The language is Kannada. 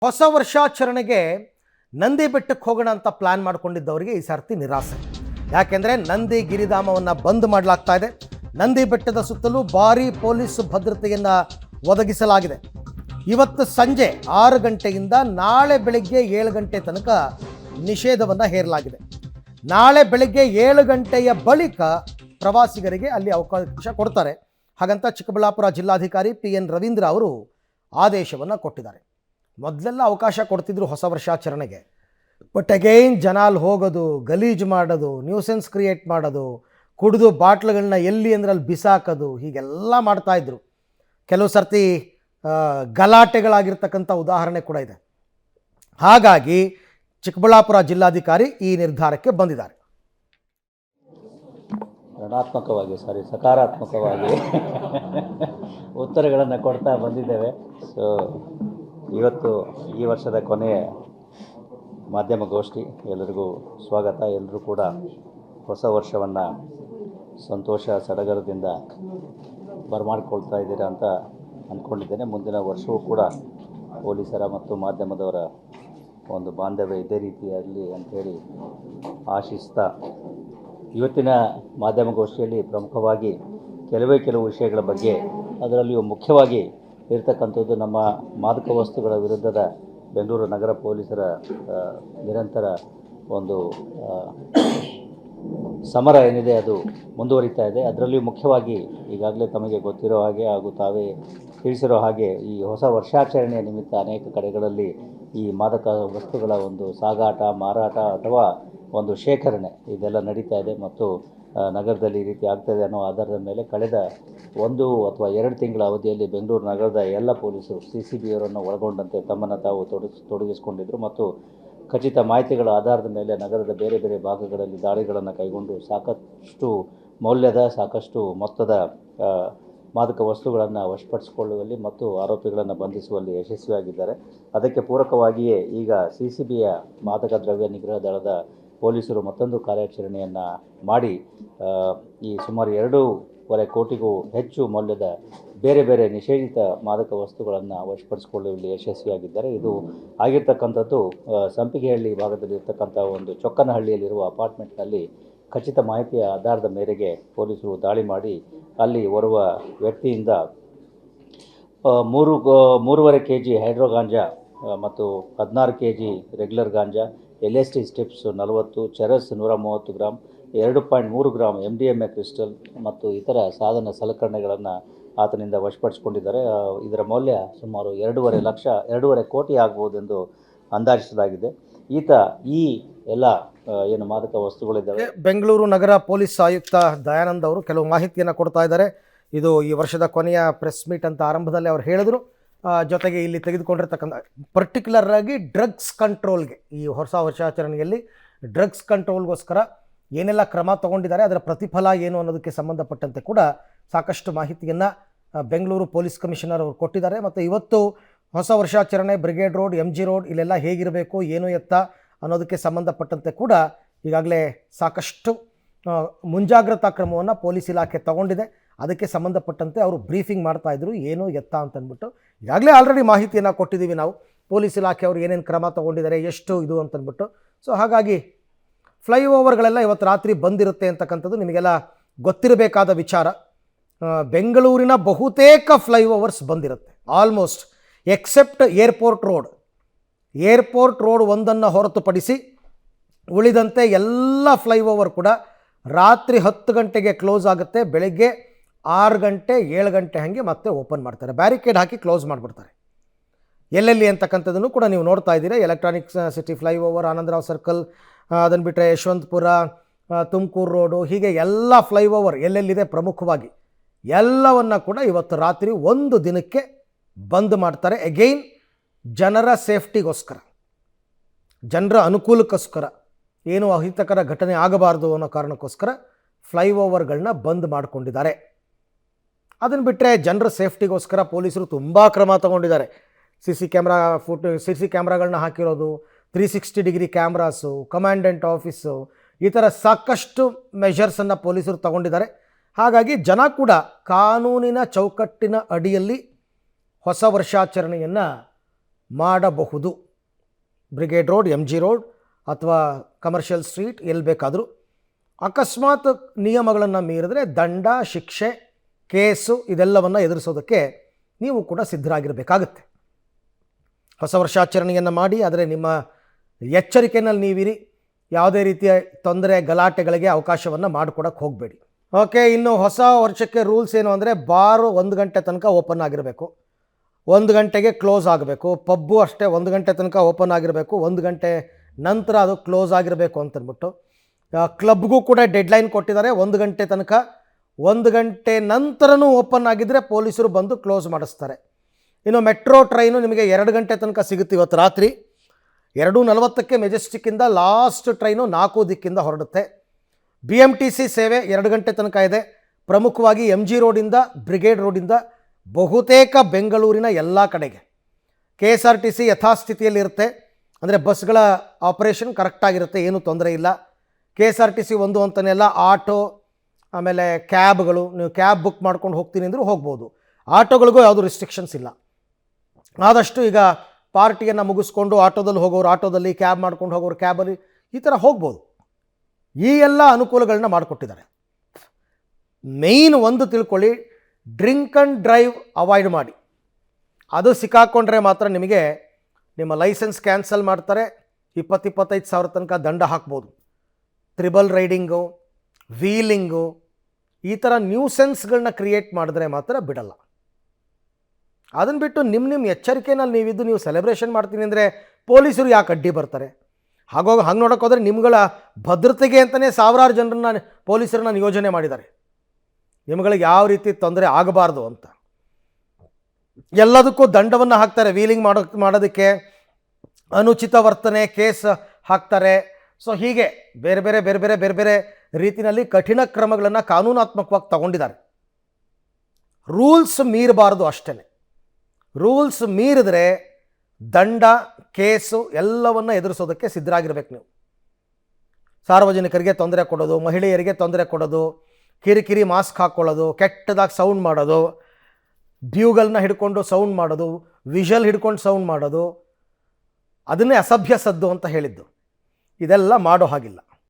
ಹೊಸ ವರ್ಷಾಚರಣೆಗೆ ನಂದಿ ಬೆಟ್ಟಕ್ಕೆ ಹೋಗೋಣ ಅಂತ ಪ್ಲಾನ್ ಮಾಡ್ಕೊಂಡಿದ್ದವರಿಗೆ ಈ ಸರ್ತಿ ನಿರಾಸೆ. ಯಾಕೆಂದರೆ ನಂದಿ ಗಿರಿಧಾಮವನ್ನು ಬಂದ್ ಮಾಡಲಾಗ್ತಾ ಇದೆ. ನಂದಿ ಬೆಟ್ಟದ ಸುತ್ತಲೂ ಭಾರೀ ಪೊಲೀಸ್ ಭದ್ರತೆಯನ್ನು ಒದಗಿಸಲಾಗಿದೆ. ಇವತ್ತು ಸಂಜೆ 6 ಗಂಟೆಯಿಂದ ನಾಳೆ ಬೆಳಗ್ಗೆ 7 ಗಂಟೆ ತನಕ ನಿಷೇಧವನ್ನು ಹೇರಲಾಗಿದೆ. ನಾಳೆ ಬೆಳಗ್ಗೆ 7 ಗಂಟೆಯ ಬಳಿಕ ಪ್ರವಾಸಿಗರಿಗೆ ಅಲ್ಲಿ ಅವಕಾಶ ಕೊಡ್ತಾರೆ. ಹಾಗಂತ ಚಿಕ್ಕಬಳ್ಳಾಪುರ ಜಿಲ್ಲಾಧಿಕಾರಿ PN ರವೀಂದ್ರ ಅವರು ಆದೇಶವನ್ನು ಕೊಟ್ಟಿದ್ದಾರೆ. ಮೊದಲೆಲ್ಲ ಅವಕಾಶ ಕೊಡ್ತಿದ್ರು ಹೊಸ ವರ್ಷಾಚರಣೆಗೆ, ಬಟ್ ಅಗೈನ್ ಜನ ಅಲ್ಲಿ ಹೋಗೋದು, ಗಲೀಜು ಮಾಡೋದು, ನ್ಯೂಸೆನ್ಸ್ ಕ್ರಿಯೇಟ್ ಮಾಡೋದು, ಕುಡಿದು ಬಾಟ್ಲುಗಳನ್ನ ಎಲ್ಲಿ ಅಂದ್ರೆ ಅಲ್ಲಿ ಬಿಸಾಕೋದು, ಹೀಗೆಲ್ಲ ಮಾಡ್ತಾಯಿದ್ರು. ಕೆಲವು ಸರ್ತಿ ಗಲಾಟೆಗಳಾಗಿರ್ತಕ್ಕಂಥ ಉದಾಹರಣೆ ಕೂಡ ಇದೆ. ಹಾಗಾಗಿ ಚಿಕ್ಕಬಳ್ಳಾಪುರ ಜಿಲ್ಲಾಧಿಕಾರಿ ಈ ನಿರ್ಧಾರಕ್ಕೆ ಬಂದಿದ್ದಾರೆ. ಸಕಾರಾತ್ಮಕವಾಗಿ ಉತ್ತರಗಳನ್ನು ಕೊಡ್ತಾ ಬಂದಿದ್ದೇವೆ. ಸೊ ಇವತ್ತು ಈ ವರ್ಷದ ಕೊನೆಯ ಮಾಧ್ಯಮಗೋಷ್ಠಿ. ಎಲ್ಲರಿಗೂ ಸ್ವಾಗತ. ಎಲ್ಲರೂ ಕೂಡ ಹೊಸ ವರ್ಷವನ್ನು ಸಂತೋಷ ಸಡಗರದಿಂದ ಬರಮಾಡ್ಕೊಳ್ತಾ ಇದ್ದೀರಾ ಅಂತ ಅಂದ್ಕೊಂಡಿದ್ದೇನೆ. ಮುಂದಿನ ವರ್ಷವೂ ಕೂಡ ಪೊಲೀಸರ ಮತ್ತು ಮಾಧ್ಯಮದವರ ಒಂದು ಬಾಂಧವ್ಯ ಇದೇ ರೀತಿಯಾಗಲಿ ಅಂಥೇಳಿ ಆಶಿಸ್ತಾ, ಇವತ್ತಿನ ಮಾಧ್ಯಮಗೋಷ್ಠಿಯಲ್ಲಿ ಪ್ರಮುಖವಾಗಿ ಕೆಲವು ವಿಷಯಗಳ ಬಗ್ಗೆ, ಅದರಲ್ಲಿಯೂ ಮುಖ್ಯವಾಗಿ ಇರತಕ್ಕಂಥದ್ದು ನಮ್ಮ ಮಾದಕ ವಸ್ತುಗಳ ವಿರುದ್ಧದ ಬೆಂಗಳೂರು ನಗರ ಪೊಲೀಸರ ನಿರಂತರ ಒಂದು ಸಮರ ಏನಿದೆ ಅದು ಮುಂದುವರಿತಾ ಇದೆ. ಅದರಲ್ಲಿಯೂ ಮುಖ್ಯವಾಗಿ ಈಗಾಗಲೇ ತಮಗೆ ಗೊತ್ತಿರೋ ಹಾಗೆ ಹಾಗೂ ತಾವೇ ತಿಳಿಸಿರೋ ಹಾಗೆ ಈ ಹೊಸ ವರ್ಷಾಚರಣೆಯ ನಿಮಿತ್ತ ಅನೇಕ ಕಡೆಗಳಲ್ಲಿ ಈ ಮಾದಕ ವಸ್ತುಗಳ ಒಂದು ಸಾಗಾಟ, ಮಾರಾಟ ಅಥವಾ ಒಂದು ಶೇಖರಣೆ ಇದೆಲ್ಲ ನಡೀತಾ ಇದೆ. ಮತ್ತು ನಗರದಲ್ಲಿ ಈ ರೀತಿ ಆಗ್ತಾಯಿದೆ ಅನ್ನೋ ಆಧಾರದ ಮೇಲೆ ಕಳೆದ 1 ಅಥವಾ 2 ತಿಂಗಳ ಅವಧಿಯಲ್ಲಿ ಬೆಂಗಳೂರು ನಗರದ ಎಲ್ಲ ಪೊಲೀಸರು CCBಯವರನ್ನು ಒಳಗೊಂಡಂತೆ ತಮ್ಮನ್ನು ತಾವು ತೊಡಗಿಸಿಕೊಂಡಿದ್ದರು ಮತ್ತು ಖಚಿತ ಮಾಹಿತಿಗಳ ಆಧಾರದ ಮೇಲೆ ನಗರದ ಬೇರೆ ಬೇರೆ ಭಾಗಗಳಲ್ಲಿ ದಾಳಿಗಳನ್ನು ಕೈಗೊಂಡು ಸಾಕಷ್ಟು ಮೌಲ್ಯದ, ಸಾಕಷ್ಟು ಮೊತ್ತದ ಮಾದಕ ವಸ್ತುಗಳನ್ನು ವಶಪಡಿಸಿಕೊಳ್ಳುವಲ್ಲಿ ಮತ್ತು ಆರೋಪಿಗಳನ್ನು ಬಂಧಿಸುವಲ್ಲಿ ಯಶಸ್ವಿಯಾಗಿದ್ದಾರೆ. ಅದಕ್ಕೆ ಪೂರಕವಾಗಿಯೇ ಈಗ CCBಯ ಮಾದಕ ದ್ರವ್ಯ ನಿಗ್ರಹ ದಳದ ಪೊಲೀಸರು ಮತ್ತೊಂದು ಕಾರ್ಯಾಚರಣೆಯನ್ನು ಮಾಡಿ ಈ ಸುಮಾರು 2.5 ಕೋಟಿಗೂ ಹೆಚ್ಚು ಮೌಲ್ಯದ ಬೇರೆ ಬೇರೆ ನಿಷೇಧಿತ ಮಾದಕ ವಸ್ತುಗಳನ್ನು ವಶಪಡಿಸಿಕೊಳ್ಳುವಲ್ಲಿ ಯಶಸ್ವಿಯಾಗಿದ್ದಾರೆ. ಇದು ಆಗಿರ್ತಕ್ಕಂಥದ್ದು ಸಂಪಿಗೆಹಳ್ಳಿ ಭಾಗದಲ್ಲಿ ಇರ್ತಕ್ಕಂಥ ಒಂದು ಚೊಕ್ಕನಹಳ್ಳಿಯಲ್ಲಿರುವ ಅಪಾರ್ಟ್ಮೆಂಟ್ನಲ್ಲಿ ಖಚಿತ ಮಾಹಿತಿಯ ಆಧಾರದ ಮೇರೆಗೆ ಪೊಲೀಸರು ದಾಳಿ ಮಾಡಿ ಅಲ್ಲಿ ಓರ್ವ ವ್ಯಕ್ತಿಯಿಂದ 3.5 kg ಹೈಡ್ರೋ ಗಾಂಜಾ ಮತ್ತು 16 kg ರೆಗ್ಯುಲರ್ ಗಾಂಜಾ, LSD ಸ್ಟಿಪ್ಸ್ 40, charas 130 gram, 2.3 gram MDMA crystal ಮತ್ತು ಇತರ ಸಾಧನ ಸಲಕರಣೆಗಳನ್ನು ಆತನಿಂದ ವಶಪಡಿಸಿಕೊಂಡಿದ್ದಾರೆ. ಇದರ ಮೌಲ್ಯ ಸುಮಾರು 2.5 ಕೋಟಿ ಆಗ್ಬೋದೆಂದು ಅಂದಾಜಿಸಲಾಗಿದೆ. ಈತ ಈ ಎಲ್ಲ ಏನು ಮಾದಕ ವಸ್ತುಗಳಿದ್ದಾವೆ. ಬೆಂಗಳೂರು ನಗರ ಪೊಲೀಸ್ ಆಯುಕ್ತ ದಯಾನಂದ್ ಅವರು ಕೆಲವು ಮಾಹಿತಿಯನ್ನು ಕೊಡ್ತಾ ಇದ್ದಾರೆ. ಇದು ಈ ವರ್ಷದ ಕೊನೆಯ ಪ್ರೆಸ್ ಮೀಟ್ ಅಂತ ಆರಂಭದಲ್ಲಿ ಅವರು ಹೇಳಿದರು. ಜೊತೆಗೆ ಇಲ್ಲಿ ತೆಗೆದುಕೊಂಡಿರ್ತಕ್ಕಂಥ ಪರ್ಟಿಕ್ಯುಲರ್ ಆಗಿ ಡ್ರಗ್ಸ್ ಕಂಟ್ರೋಲ್ಗೆ, ಈ ಹೊಸ ವರ್ಷಾಚರಣೆಯಲ್ಲಿ ಡ್ರಗ್ಸ್ ಕಂಟ್ರೋಲ್ಗೋಸ್ಕರ ಏನೆಲ್ಲ ಕ್ರಮ ತಗೊಂಡಿದ್ದಾರೆ, ಅದರ ಪ್ರತಿಫಲ ಏನು ಅನ್ನೋದಕ್ಕೆ ಸಂಬಂಧಪಟ್ಟಂತೆ ಕೂಡ ಸಾಕಷ್ಟು ಮಾಹಿತಿಯನ್ನು ಬೆಂಗಳೂರು ಪೊಲೀಸ್ ಕಮಿಷನರ್ ಅವರು ಕೊಟ್ಟಿದ್ದಾರೆ. ಮತ್ತು ಇವತ್ತು ಹೊಸ ವರ್ಷಾಚರಣೆ ಬ್ರಿಗೇಡ್ ರೋಡ್, MG ರೋಡ್ ಇಲ್ಲೆಲ್ಲ ಹೇಗಿರಬೇಕು, ಏನು ಎತ್ತ ಅನ್ನೋದಕ್ಕೆ ಸಂಬಂಧಪಟ್ಟಂತೆ ಕೂಡ ಈಗಾಗಲೇ ಸಾಕಷ್ಟು ಮುಂಜಾಗ್ರತಾ ಕ್ರಮವನ್ನು ಪೊಲೀಸ್ ಇಲಾಖೆ ತಗೊಂಡಿದೆ. ಅದಕ್ಕೆ ಸಂಬಂಧಪಟ್ಟಂತೆ ಅವರು ಬ್ರೀಫಿಂಗ್ ಮಾಡ್ತಾಯಿದ್ರು, ಏನು ಎತ್ತ ಅಂತಂದ್ಬಿಟ್ಟು. ಈಗಾಗಲೇ ಆಲ್ರೆಡಿ ಮಾಹಿತಿಯನ್ನು ಕೊಟ್ಟಿದ್ದೀವಿ ನಾವು, ಪೊಲೀಸ್ ಇಲಾಖೆ ಅವರು ಏನೇನು ಕ್ರಮ ತೊಗೊಂಡಿದ್ದಾರೆ, ಎಷ್ಟು ಇದು ಅಂತಂದ್ಬಿಟ್ಟು. ಸೊ ಹಾಗಾಗಿ ಫ್ಲೈಓವರ್ಗಳೆಲ್ಲ ಇವತ್ತು ರಾತ್ರಿ ಬಂದಿರುತ್ತೆ ಅಂತಕ್ಕಂಥದ್ದು ನಿಮಗೆಲ್ಲ ಗೊತ್ತಿರಬೇಕಾದ ವಿಚಾರ. ಬೆಂಗಳೂರಿನ ಬಹುತೇಕ ಫ್ಲೈಓವರ್ಸ್ ಬಂದಿರುತ್ತೆ, ಆಲ್ಮೋಸ್ಟ್ ಎಕ್ಸೆಪ್ಟ್ ಏರ್ಪೋರ್ಟ್ ರೋಡ್ ಒಂದನ್ನು ಹೊರತುಪಡಿಸಿ ಉಳಿದಂತೆ ಎಲ್ಲ ಫ್ಲೈಓವರ್ ಕೂಡ ರಾತ್ರಿ 10 ಗಂಟೆಗೆ ಕ್ಲೋಸ್ ಆಗುತ್ತೆ. ಬೆಳಗ್ಗೆ 6 ಗಂಟೆ 7 ಗಂಟೆ ಹಾಗೆ ಮತ್ತೆ ಓಪನ್ ಮಾಡ್ತಾರೆ, ಬ್ಯಾರಿಕೇಡ್ ಹಾಕಿ ಕ್ಲೋಸ್ ಮಾಡಿಬಿಡ್ತಾರೆ. ಎಲ್ಲೆಲ್ಲಿ ಅಂತಕ್ಕಂಥದ್ದನ್ನು ಕೂಡ ನೀವು ನೋಡ್ತಾ ಇದ್ದೀರಾ. Electronic City flyover, Anand Rao circle, ಅದನ್ನು ಬಿಟ್ಟರೆ ಯಶವಂತಪುರ, ತುಮಕೂರು ರೋಡು, ಹೀಗೆ ಎಲ್ಲ ಫ್ಲೈಓವರ್ ಎಲ್ಲೆಲ್ಲಿದೆ ಪ್ರಮುಖವಾಗಿ ಎಲ್ಲವನ್ನು ಕೂಡ ಇವತ್ತು ರಾತ್ರಿ 1 ದಿನಕ್ಕೆ ಬಂದ್ ಮಾಡ್ತಾರೆ. ಅಗೈನ್ ಜನರ ಸೇಫ್ಟಿಗೋಸ್ಕರ, ಜನರ ಅನುಕೂಲಕ್ಕೋಸ್ಕರ, ಏನು ಅಹಿತಕರ ಘಟನೆ ಆಗಬಾರ್ದು ಅನ್ನೋ ಕಾರಣಕ್ಕೋಸ್ಕರ ಫ್ಲೈಓವರ್ಗಳನ್ನ ಬಂದ್ ಮಾಡಿಕೊಂಡಿದ್ದಾರೆ. ಅದನ್ನು ಬಿಟ್ಟರೆ ಜನರ ಸೇಫ್ಟಿಗೋಸ್ಕರ ಪೊಲೀಸರು ತುಂಬ ಕ್ರಮ ತಗೊಂಡಿದ್ದಾರೆ. CC ಕ್ಯಾಮ್ರಾಗಳನ್ನ ಹಾಕಿರೋದು, 360 ಡಿಗ್ರಿ ಕ್ಯಾಮ್ರಾಸು, ಕಮಾಂಡೆಂಟ್ ಆಫೀಸು, ಈ ಥರ ಸಾಕಷ್ಟು ಮೆಷರ್ಸನ್ನು ಪೊಲೀಸರು ತಗೊಂಡಿದ್ದಾರೆ. ಹಾಗಾಗಿ ಜನ ಕೂಡ ಕಾನೂನಿನ ಚೌಕಟ್ಟಿನ ಅಡಿಯಲ್ಲಿ ಹೊಸ ವರ್ಷಾಚರಣೆಯನ್ನು ಮಾಡಬಹುದು. ಬ್ರಿಗೇಡ್ ರೋಡ್, MG ರೋಡ್ ಅಥವಾ ಕಮರ್ಷಿಯಲ್ ಸ್ಟ್ರೀಟ್ ಎಲ್ಲಿ ಬೇಕಾದರೂ. ಅಕಸ್ಮಾತ್ ನಿಯಮಗಳನ್ನು ಮೀರಿದ್ರೆ ದಂಡ, ಶಿಕ್ಷೆ, ಕೇಸು ಇದೆಲ್ಲವನ್ನು ಎದುರಿಸೋದಕ್ಕೆ ನೀವು ಕೂಡ ಸಿದ್ಧರಾಗಿರಬೇಕಾಗುತ್ತೆ. ಹೊಸ ವರ್ಷಾಚರಣೆಯನ್ನು ಮಾಡಿ, ಆದರೆ ನಿಮ್ಮ ಎಚ್ಚರಿಕೆಯಲ್ಲಿ ನೀವಿರಿ. ಯಾವುದೇ ರೀತಿಯ ತೊಂದರೆ, ಗಲಾಟೆಗಳಿಗೆ ಅವಕಾಶವನ್ನು ಮಾಡಿಕೊಡಕ್ಕೆ ಹೋಗಬೇಡಿ. ಓಕೆ, ಇನ್ನು ಹೊಸ ವರ್ಷಕ್ಕೆ ರೂಲ್ಸ್ ಏನು ಅಂದರೆ, ಬಾರು 1 ಗಂಟೆ ತನಕ ಓಪನ್ ಆಗಿರಬೇಕು, 1 ಗಂಟೆಗೆ ಕ್ಲೋಸ್ ಆಗಬೇಕು. ಪಬ್ಬು ಅಷ್ಟೇ 1 ಗಂಟೆ ತನಕ ಓಪನ್ ಆಗಿರಬೇಕು, 1 ಗಂಟೆ ನಂತರ ಅದು ಕ್ಲೋಸ್ ಆಗಿರಬೇಕು ಅಂತಂದ್ಬಿಟ್ಟು. ಕ್ಲಬ್ಗೂ ಕೂಡ ಡೆಡ್ಲೈನ್ ಕೊಟ್ಟಿದ್ದಾರೆ, 1 ಗಂಟೆ ತನಕ. 1 ಗಂಟೆ ನಂತರನೂ ಓಪನ್ ಆಗಿದ್ದರೆ ಪೊಲೀಸರು ಬಂದು ಕ್ಲೋಸ್ ಮಾಡಿಸ್ತಾರೆ. ಇನ್ನು ಮೆಟ್ರೋ ಟ್ರೈನು ನಿಮಗೆ 2 ಗಂಟೆ ತನಕ ಸಿಗುತ್ತೆ ಇವತ್ತು ರಾತ್ರಿ. 2:40ಕ್ಕೆ ಮೆಜೆಸ್ಟಿಕ್ಕಿಂದ ಲಾಸ್ಟ್ ಟ್ರೈನು 4 ದಿಕ್ಕಿಂದ ಹೊರಡುತ್ತೆ. BMTC ಸೇವೆ 2 ಗಂಟೆ ತನಕ ಇದೆ. ಪ್ರಮುಖವಾಗಿ MG ರೋಡಿಂದ, ಬ್ರಿಗೇಡ್ ರೋಡಿಂದ ಬಹುತೇಕ ಬೆಂಗಳೂರಿನ ಎಲ್ಲ ಕಡೆಗೆ. KSRTC ಯಥಾಸ್ಥಿತಿಯಲ್ಲಿರುತ್ತೆ, ಅಂದರೆ ಬಸ್ಗಳ ಆಪರೇಷನ್ ಕರೆಕ್ಟಾಗಿರುತ್ತೆ, ಏನೂ ತೊಂದರೆ ಇಲ್ಲ. KSRTC ಒಂದು ಅಂತಲೇ ಅಲ್ಲ, ಆಟೋ ಆಮೇಲೆ ಕ್ಯಾಬ್ಗಳು, ನೀವು ಕ್ಯಾಬ್ ಬುಕ್ ಮಾಡ್ಕೊಂಡು ಹೋಗ್ತೀನಿ ಅಂದರೂ ಹೋಗ್ಬೋದು. ಆಟೋಗಳಿಗೂ ಯಾವುದೂ ರಿಸ್ಟ್ರಿಕ್ಷನ್ಸ್ ಇಲ್ಲ. ಆದಷ್ಟು ಈಗ ಪಾರ್ಟಿಯನ್ನು ಮುಗಿಸ್ಕೊಂಡು ಆಟೋದಲ್ಲಿ ಹೋಗೋರು ಆಟೋದಲ್ಲಿ, ಕ್ಯಾಬ್ ಮಾಡ್ಕೊಂಡು ಹೋಗೋರು ಕ್ಯಾಬಲ್ಲಿ, ಈ ಥರ ಹೋಗ್ಬೋದು. ಈ ಎಲ್ಲ ಅನುಕೂಲಗಳನ್ನ ಮಾಡಿಕೊಟ್ಟಿದ್ದಾರೆ. ಮೇಯ್ನ್ ಒಂದು ತಿಳ್ಕೊಳ್ಳಿ, ಡ್ರಿಂಕ್ ಆ್ಯಂಡ್ ಡ್ರೈವ್ ಅವಾಯ್ಡ್ ಮಾಡಿ. ಅದು ಸಿಕ್ಕಾಕೊಂಡ್ರೆ ಮಾತ್ರ ನಿಮಗೆ ನಿಮ್ಮ ಲೈಸೆನ್ಸ್ ಕ್ಯಾನ್ಸಲ್ ಮಾಡ್ತಾರೆ, 20-25 ಸಾವಿರ ತನಕ ದಂಡ ಹಾಕ್ಬೋದು. ಟ್ರಿಬಲ್ ರೈಡಿಂಗು, ವೀಲಿಂಗು, ಈ ಥರ ನ್ಯೂಸೆನ್ಸ್ಗಳನ್ನ ಕ್ರಿಯೇಟ್ ಮಾಡಿದ್ರೆ ಮಾತ್ರ ಬಿಡಲ್ಲ. ಅದನ್ನು ಬಿಟ್ಟು ನಿಮ್ಮ ಎಚ್ಚರಿಕೆಯಲ್ಲಿ ನೀವಿದ್ದು ನೀವು ಸೆಲೆಬ್ರೇಷನ್ ಮಾಡ್ತೀನಿ ಅಂದರೆ ಪೊಲೀಸರು ಯಾಕೆ ಅಡ್ಡಿ ಬರ್ತಾರೆ? ಹಂಗೆ ನೋಡೋಕೆ ಹೋದರೆ ನಿಮ್ಗಳ ಭದ್ರತೆಗೆ ಅಂತಲೇ ಸಾವಿರಾರು ಜನರನ್ನ ಪೊಲೀಸರನ್ನ ನಿಯೋಜನೆ ಮಾಡಿದ್ದಾರೆ, ನಿಮ್ಗಳಿಗೆ ಯಾವ ರೀತಿ ತೊಂದರೆ ಆಗಬಾರ್ದು ಅಂತ. ಎಲ್ಲದಕ್ಕೂ ದಂಡವನ್ನು ಹಾಕ್ತಾರೆ. ವೀಲಿಂಗ್ ಮಾಡೋದಕ್ಕೆ ಅನುಚಿತ ವರ್ತನೆ ಕೇಸ್ ಹಾಕ್ತಾರೆ. ಸೊ ಹೀಗೆ ಬೇರೆ ಬೇರೆ ರೀತಿಯಲ್ಲಿ ಕಠಿಣ ಕ್ರಮಗಳನ್ನು ಕಾನೂನಾತ್ಮಕವಾಗಿ ತಗೊಂಡಿದ್ದಾರೆ. ರೂಲ್ಸ್ ಮೀರಬಾರ್ದು ಅಷ್ಟೇ. ರೂಲ್ಸ್ ಮೀರಿದ್ರೆ ದಂಡ, ಕೇಸು ಎಲ್ಲವನ್ನು ಎದುರಿಸೋದಕ್ಕೆ ಸಿದ್ಧರಾಗಿರ್ಬೇಕು ನೀವು. ಸಾರ್ವಜನಿಕರಿಗೆ ತೊಂದರೆ ಕೊಡೋದು, ಮಹಿಳೆಯರಿಗೆ ತೊಂದರೆ ಕೊಡೋದು, ಕಿರಿಕಿರಿ ಮಾಸ್ಕ್ ಹಾಕ್ಕೊಳ್ಳೋದು, ಕೆಟ್ಟದಾಗಿ ಸೌಂಡ್ ಮಾಡೋದು, ಬ್ಯೂಗಲ್ನ ಹಿಡ್ಕೊಂಡು ಸೌಂಡ್ ಮಾಡೋದು, ವಿಷಲ್ ಹಿಡ್ಕೊಂಡು ಸೌಂಡ್ ಮಾಡೋದು, ಅದನ್ನೇ ಅಸಭ್ಯ ಸದ್ದು ಅಂತ ಹೇಳಿದ್ದು. ಇದೆಲ್ಲ ಮಾಡೋ ಹಾಗಿಲ್ಲ.